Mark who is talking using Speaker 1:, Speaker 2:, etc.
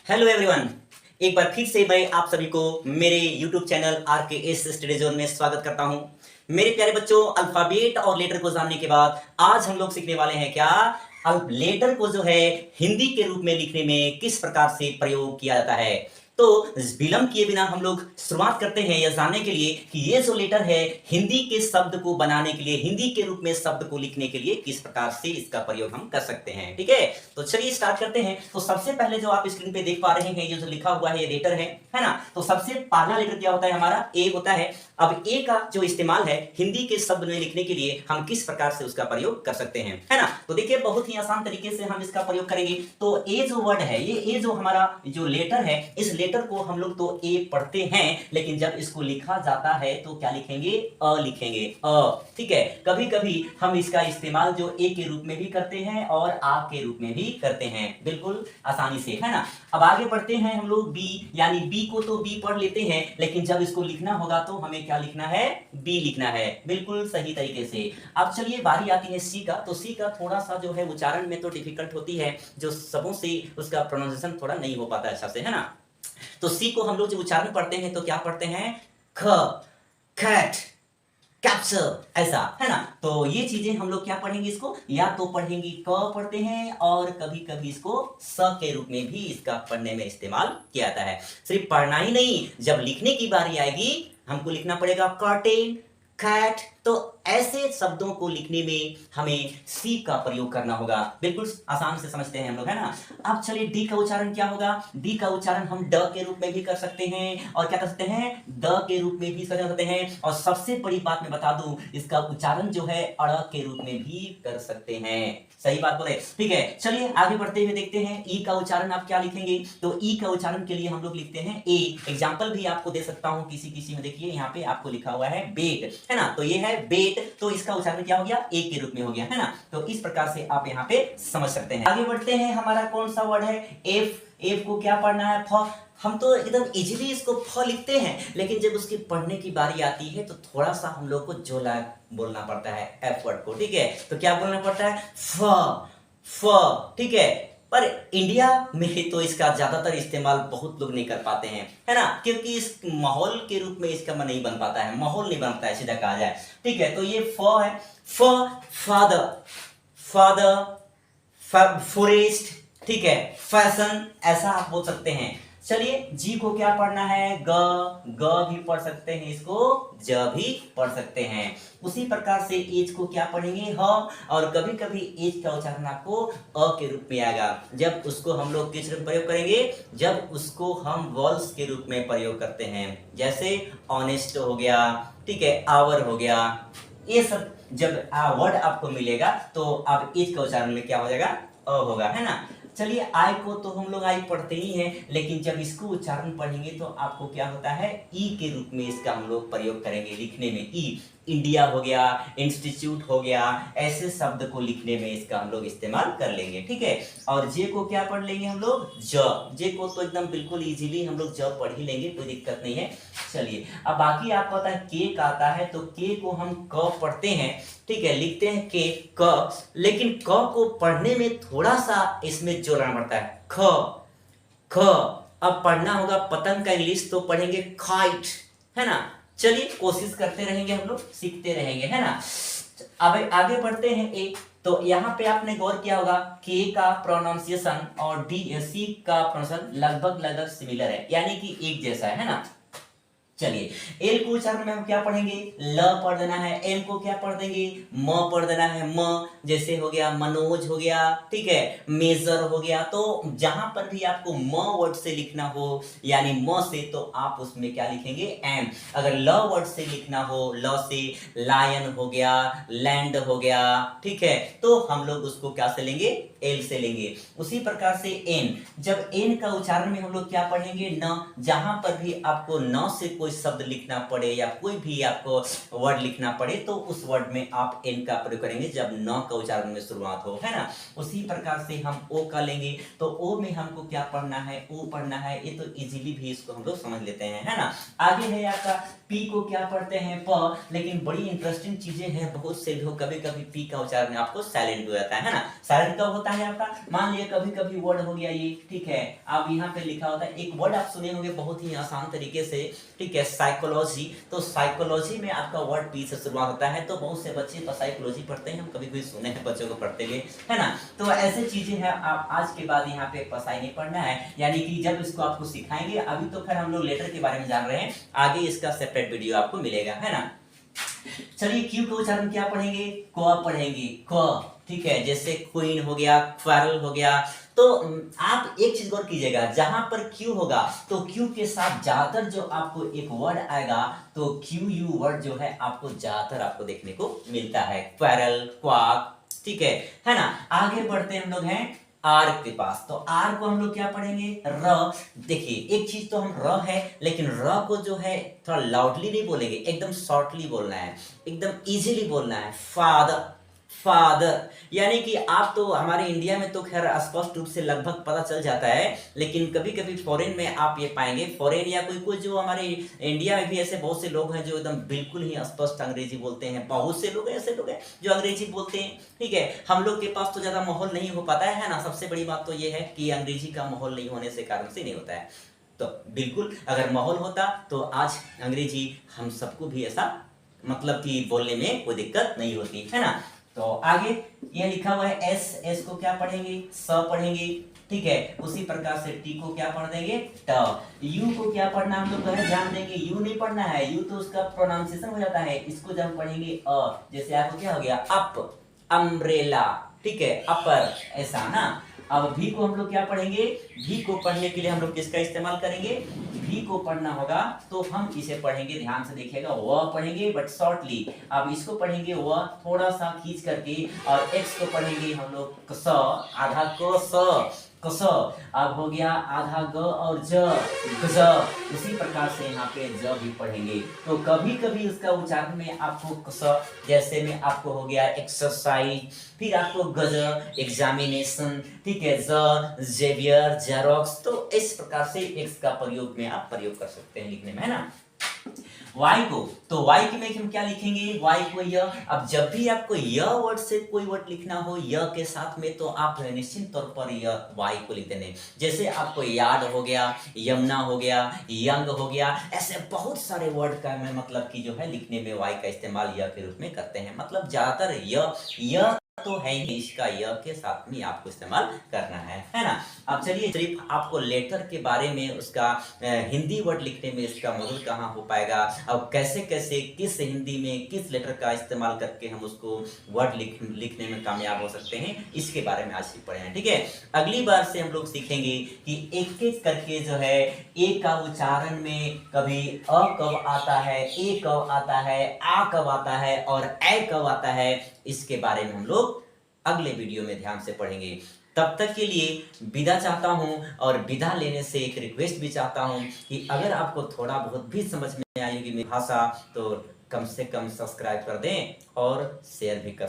Speaker 1: Hello everyone, एक बार फिर से मैं आप सभी को मेरे YouTube channel RKS study zone में स्वागत करता हूं। मेरे प्यारे बच्चों, अल्फाबेट और लेटर को जानने के बाद आज हम लोग सीखने वाले हैं क्या लेटर को जो है हिंदी के रूप में लिखने में किस प्रकार से प्रयोग किया जाता है। तो विलंब किए बिना हम लोग शुरुआत करते हैं यह जानने के लिए कि ये जो लेटर है हिंदी के शब्द को बनाने के लिए, हिंदी के रूप में शब्द को लिखने के लिए किस प्रकार से इसका प्रयोग हम कर सकते हैं। ठीक है, तो चलिए स्टार्ट करते हैं। तो सबसे पहले जो आप स्क्रीन पे देख पा रहे हैं, ये जो लिखा हुआ है ये लेटर है ना। तो सबसे पहला लेटर क्या होता है, हमारा ए होता है। अब ए का जो इस्तेमाल है हिंदी के शब्द में लिखने के लिए हम किस प्रकार से उसका प्रयोग कर सकते हैं, है ना। तो देखिए बहुत ही आसान तरीके से हम इसका प्रयोग करेंगे। तो ए जो वर्ड है, ये ए जो हमारा जो लेटर है, इस लेटर को हम लोग तो ए पढ़ते हैं, लेकिन जब इसको लिखा जाता है तो क्या लिखेंगे, अ लिखेंगे, अ। ठीक है, कभी कभी हम इसका इस्तेमाल जो ए के रूप में भी करते हैं और आ के रूप में भी करते हैं, बिल्कुल आसानी से, है ना। अब आगे बढ़ते हैं हम लोग बी, यानी बी को तो बी पढ़ लेते हैं, लेकिन जब इसको लिखना होगा तो हमें क्या लिखना है, बी लिखना है, बिल्कुल सही तरीके से। अब चलिए बारी आती है सी का। तो सी का थोड़ा सा जो है उच्चारण में तो डिफिकल्ट होती है, जो सबों से उसका प्रोनाउंसिएशन थोड़ा नहीं हो पाता अच्छा से, है ना। तो सी को हम लोग जब उच्चारण पढ़ते हैं तो क्या पढ़ते हैं, ख, खैट, कैप्चर, ऐसा, है ना। तो ये चीजें हम लोग क्या पढ़ेंगे, इसको या तो पढ़ेंगे क पढ़ते हैं, और कभी कभी इसको स के रूप में भी इसका पढ़ने में इस्तेमाल किया जाता है। सिर्फ पढ़ना ही नहीं, जब लिखने की बारी आएगी हमको लिखना पड़ेगा कर्टेन, कैट। तो ऐसे शब्दों को लिखने में हमें सी का प्रयोग करना होगा, बिल्कुल आसान से समझते हैं हम लोग, है ना। अब चलिए डी का उच्चारण क्या होगा। डी का उच्चारण हम ड के रूप में भी कर सकते हैं, और क्या कर सकते हैं, द के रूप में भी कर सकते हैं, और सबसे बड़ी बात मैं बता दूं, इसका उच्चारण जो है अड़ के रूप में भी कर सकते हैं। सही बात बोले, ठीक है। चलिए आगे बढ़ते हुए देखते हैं ई का उच्चारण आप क्या लिखेंगे। तो ई का उच्चारण के लिए हम लोग लिखते हैं ए। एग्जाम्पल भी आपको दे सकता हूं किसी किसी में, देखिए यहाँ पे आपको लिखा हुआ है बेट, है ना। तो ये है बेट, तो इसका उच्चारण क्या हो गया, ए के रूप में हो गया, है ना। तो इस प्रकार से आप यहाँ पे समझ सकते हैं। आगे बढ़ते हैं, हमारा कौन सा वर्ड है, एफ। एफ को क्या पढ़ना है, फ। हम तो एकदम इजीली इसको फ लिखते हैं, लेकिन जब उसकी पढ़ने की बारी आती है तो थोड़ा सा हम लोग को जोला बोलना पड़ता है एफ वर्ड को। ठीक है, तो क्या बोलना पड़ता है, फ फ। ठीक है, पर इंडिया में तो इसका ज्यादातर इस्तेमाल बहुत लोग नहीं कर पाते हैं, है ना, क्योंकि इस माहौल के रूप में इसका नहीं बन पाता है, माहौल नहीं बनता है सीधा कहा जाए। ठीक है, तो ये फ है, फ फादर, फादर, फॉरेस्ट, ठीक है, फैशन, ऐसा आप बोल सकते हैं। चलिए जी को क्या पढ़ना है, ग। ग भी पढ़ सकते हैं, इसको ज भी पढ़ सकते हैं। उसी प्रकार से एज को क्या पढ़ेंगे, ह। और कभी कभी एज का उच्चारण आपको अ के रूप में आएगा, जब उसको हम लोग किस रूप में प्रयोग करेंगे, जब उसको हम वॉल्स के रूप में प्रयोग करते हैं, जैसे ऑनेस्ट हो गया, ठीक है, आवर हो गया। ये सब जब वर्ड आपको मिलेगा तो आप एज का उच्चारण में क्या हो जाएगा, अ होगा, है ना। चलिए आई को तो हम लोग आई पढ़ते ही हैं, लेकिन जब इसको उच्चारण पढ़ेंगे तो आपको क्या होता है, ई के रूप में इसका हम लोग प्रयोग करेंगे लिखने में। ई, इंडिया हो गया, इंस्टीट्यूट हो गया, ऐसे शब्द को लिखने में इसका हम लोग इस्तेमाल कर लेंगे। ठीक है, और जे को क्या पढ़ लेंगे हम लोग, ज। जे को तो एकदम बिल्कुल इजीली हम लोग ज पढ़ ही लेंगे, कोई दिक्कत नहीं है। चलिए अब बाकी आपको पता है के का आता है, तो के को हम क पढ़ते हैं, ठीक है, लिखते हैं के, क। लेकिन क को पढ़ने में थोड़ा सा इसमें जोर लाना पड़ता है, ख ख। अब पढ़ना होगा पतंग का इंग्लिश, तो पढ़ेंगे काइट, है ना। चलिए कोशिश करते रहेंगे, हम लोग सीखते रहेंगे, है ना। अब आगे बढ़ते हैं ए। तो यहाँ पे आपने गौर किया होगा के का प्रोनाउंसिएशन और डी सी का प्रोनाउंसिएशन लगभग लगभग सिमिलर है, यानी कि एक जैसा है ना। चलिए एल को उच्चारण में हम क्या पढ़ेंगे, ल पढ़ देना है। एम को क्या पढ़ देंगे, म पढ़ देना है, म। जैसे हो गया मनोज हो गया, ठीक है, मेजर हो गया। तो जहां पर भी आपको म वर्ड से लिखना हो, यानी म से, तो आप उसमें क्या लिखेंगे, एम। अगर ल वर्ड से लिखना हो, ल से लायन हो गया, लैंड हो गया, ठीक है, तो हम लोग उसको क्या से लेंगे, एल से लेंगे। उसी प्रकार से एन, जब एन का उच्चारण में हम लोग क्या पढ़ेंगे, न। जहां पर भी आपको न से कोई शब्द लिखना पड़े या कोई भी आपको वर्ड लिखना पड़े, तो उस वर्ड में आप एन का प्रयोग करेंगे जब न का उच्चारण में शुरुआत हो, है ना। उसी प्रकार से हम ओ का लेंगे, तो ओ में हमको क्या पढ़ना है, ओ पढ़ना है। ये तो इजीली भी इसको हम लोग समझ लेते हैं, है ना। आगे है आपका पी को क्या पढ़ते हैं, प। लेकिन बड़ी इंटरेस्टिंग चीजें हैं, बहुत से लोग कभी कभी पी का उच्चारण आपको साइलेंट हो जाता है ना। साइलेंट कब होता होता है आपका, मान लीजिए कभी कभी वर्ड हो गया ये, ठीक है, अब यहाँ पे लिखा होता है एक वर्ड आप सुने होंगे बहुत ही आसान तरीके से, ठीक है, साइकोलॉजी। तो साइकोलॉजी में आपका वर्ड पी से शुरुआत होता है, तो बहुत से बच्चे तो साइकोलॉजी पढ़ते हैं, हम कभी कभी सुने हैं बच्चों को पढ़ते हुए, है ना। तो ऐसे चीजें हैं, आप आज के बाद यहाँ पे पसाई नहीं पढ़ना है, यानी कि जब इसको आपको सिखाएंगे, अभी तो खैर हम लोग लेटर के बारे में जान रहे हैं, आगे इसका सेपरेट वीडियो आपको मिलेगा, है ना। चलिए क्यू का उच्चारण क्या पढ़ेंगे, क पढ़ेंगे, क, ठीक है, जैसे क्वीन हो गया, क्वारल हो गया। तो आप एक चीज गौर कीजिएगा, जहां पर क्यू होगा तो क्यू के साथ ज्यादातर जो आपको एक वर्ड आएगा, तो क्यू यू वर्ड जो है आपको ज्यादातर आपको देखने को मिलता है, क्वारल, क्वाक, ठीक है ना। आगे बढ़ते हम लोग हैं आर के पास, तो आर को हम लोग क्या पढ़ेंगे, र। देखिए एक चीज तो हम र है, लेकिन र को जो है थोड़ा लाउडली नहीं बोलेंगे, एकदम शॉर्टली बोलना है, एकदम इजीली बोलना है, फादर, फादर। यानी कि आप तो हमारे इंडिया में तो खैर स्पष्ट रूप से लगभग पता चल जाता है, लेकिन कभी कभी फॉरेन में आप ये पाएंगे, फॉरेन या कोई कोई जो हमारे इंडिया में भी ऐसे बहुत से लोग हैं जो एकदम बिल्कुल ही स्पष्ट अंग्रेजी बोलते हैं, बहुत से लोग ऐसे लोग हैं जो अंग्रेजी बोलते हैं, ठीक है। हम लोग के पास तो ज्यादा माहौल नहीं हो पाता है ना, सबसे बड़ी बात तो ये है कि अंग्रेजी का माहौल नहीं होने से कारण से नहीं होता है। तो बिल्कुल अगर माहौल होता तो आज अंग्रेजी हम सबको भी ऐसा मतलब कि बोलने में कोई दिक्कत नहीं होती, है ना। तो आगे ये लिखा हुआ है एस, एस को क्या पढ़ेंगे, स पढ़ेंगे, ठीक है। उसी प्रकार से टी को क्या पढ़ देंगे, ट। यू को क्या पढ़ना हम लोग ध्यान देंगे, यू नहीं पढ़ना है, यू तो उसका प्रोनाउंसिएशन हो जाता है, इसको जब पढ़ेंगे अ, जैसे आपको क्या हो गया अप, अम्ब्रेला, ठीक है, अपर, ऐसा ना। अब भी को हम लोग क्या पढ़ेंगे, भी को पढ़ने के लिए हम लोग किसका इस्तेमाल करेंगे, भी को पढ़ना होगा तो हम इसे पढ़ेंगे, ध्यान से देखिएगा, व पढ़ेंगे बट शॉर्टली। अब इसको पढ़ेंगे व थोड़ा सा खींच करके, और एक्स को पढ़ेंगे हम लोग क, आधा क स, कस। अब हो गया आधा ग और ज, गज। उसी प्रकार से यहाँ पे ज भी पढ़ेंगे। तो कभी कभी उसका उच्चारण में आपको कस, जैसे में आपको हो गया एक्सरसाइज, फिर आपको गज, एग्जामिनेशन, ठीक है, ज, जेवियर, जेरोक्स। तो इस प्रकार से एक्स का प्रयोग में आप प्रयोग कर सकते हैं लिखने में, है ना। वाई को, तो वाई के में हम क्या लिखेंगे, वाई को य। अब जब भी आपको य वर्ड से कोई वर्ड लिखना हो य के साथ में, तो आप निश्चित तौर पर य वाई को लिख देने। जैसे आपको याद हो गया, यमुना हो गया, यंग हो गया, ऐसे बहुत सारे वर्ड का मैं मतलब कि जो है लिखने में वाई का इस्तेमाल य के रूप में करते हैं। मतलब ज्यादातर य तो है ही, इसका य के साथ में आपको इस्तेमाल करना है ना। अब चलिए सिर्फ आपको लेटर के बारे में, उसका हिंदी वर्ड लिखने में इसका मदद कहाँ हो पाएगा, अब कैसे कैसे किस हिंदी में किस लेटर का इस्तेमाल करके हम उसको वर्ड लिखने में कामयाब हो सकते हैं, इसके बारे में आज सीख पढ़े हैं, ठीक है। अगली बार से हम लोग सीखेंगे कि एक एक करके जो है ए का उच्चारण में कभी अ कब आता है, ए कब आता है, आ कब आता है और ए कब आता है, इसके बारे में हम लोग अगले वीडियो में ध्यान से पढ़ेंगे। तब तक के लिए विदा चाहता हूं, और विदा लेने से एक रिक्वेस्ट भी चाहता हूं कि अगर आपको थोड़ा बहुत भी समझ में आएगी मेरी भाषा, तो कम से कम सब्सक्राइब कर दें और शेयर भी कर